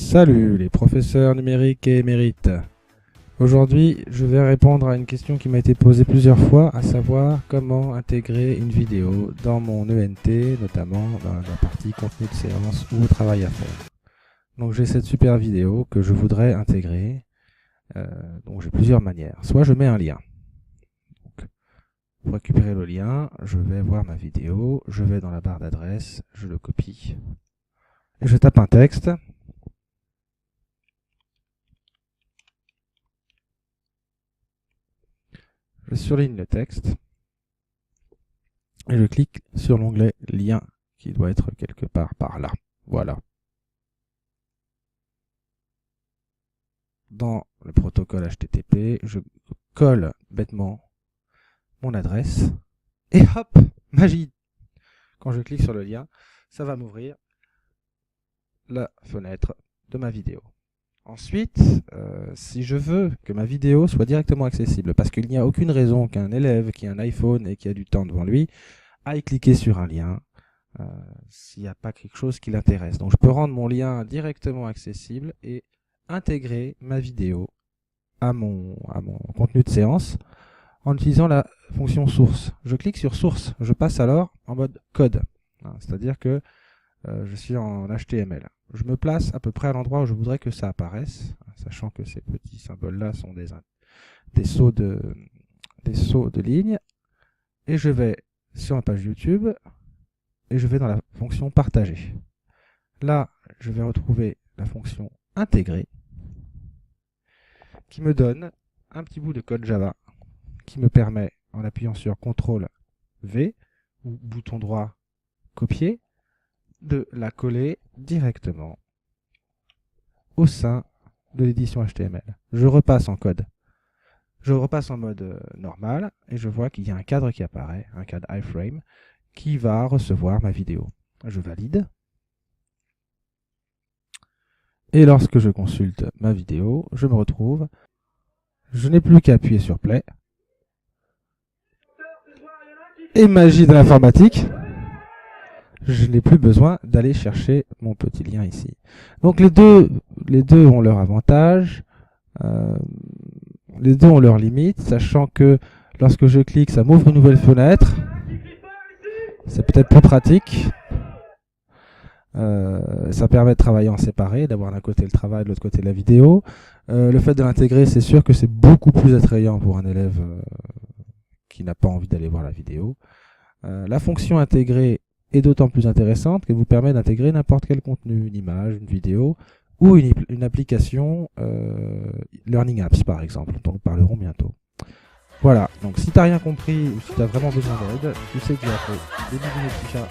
Salut les professeurs numériques et émérites. Aujourd'hui, je vais répondre à une question qui m'a été posée plusieurs fois, à savoir comment intégrer une vidéo dans mon ENT, notamment dans la partie contenu de séance ou travail à faire. Donc j'ai cette super vidéo que je voudrais intégrer. Donc j'ai plusieurs manières. Soit je mets un lien. Donc, pour récupérer le lien, je vais voir ma vidéo, je vais dans la barre d'adresse, je le copie et je tape un texte. Je surligne le texte et je clique sur l'onglet lien qui doit être quelque part par là. Voilà. Dans le protocole HTTP, je colle bêtement mon adresse et hop, magie! Quand je clique sur le lien, ça va m'ouvrir la fenêtre de ma vidéo. Ensuite, si je veux que ma vidéo soit directement accessible, parce qu'il n'y a aucune raison qu'un élève qui a un iPhone et qui a du temps devant lui aille cliquer sur un lien s'il n'y a pas quelque chose qui l'intéresse. Donc je peux rendre mon lien directement accessible et intégrer ma vidéo à mon contenu de séance en utilisant la fonction source. Je clique sur source, je passe alors en mode code, c'est-à-dire que je suis en HTML. Je me place à peu près à l'endroit où je voudrais que ça apparaisse, sachant que ces petits symboles-là sont des sauts de ligne. Et je vais sur ma page YouTube et je vais dans la fonction partager. Là, je vais retrouver la fonction intégrer qui me donne un petit bout de code Java qui me permet, en appuyant sur CTRL-V ou bouton droit copier, de la coller directement au sein de l'édition HTML. Je repasse en code. Je repasse en mode normal et je vois qu'il y a un cadre qui apparaît, un cadre iframe, qui va recevoir ma vidéo. Je valide. Et lorsque je consulte ma vidéo, je me retrouve. Je n'ai plus qu'à appuyer sur play. Et magie de l'informatique, je n'ai plus besoin d'aller chercher mon petit lien ici. Donc les deux ont leur avantage, les deux ont leurs limites, sachant que lorsque je clique, ça m'ouvre une nouvelle fenêtre. C'est peut-être plus pratique. Ça permet de travailler en séparé, d'avoir d'un côté le travail, de l'autre côté la vidéo. Le fait de l'intégrer, c'est sûr que c'est beaucoup plus attrayant pour un élève qui n'a pas envie d'aller voir la vidéo. La fonction intégrée est d'autant plus intéressante qu'elle vous permet d'intégrer n'importe quel contenu, une image, une vidéo ou une application Learning Apps par exemple, dont nous parlerons bientôt. Voilà, donc si tu n'as rien compris ou si tu as vraiment besoin d'aide, tu sais que j'ai appelé les bisous,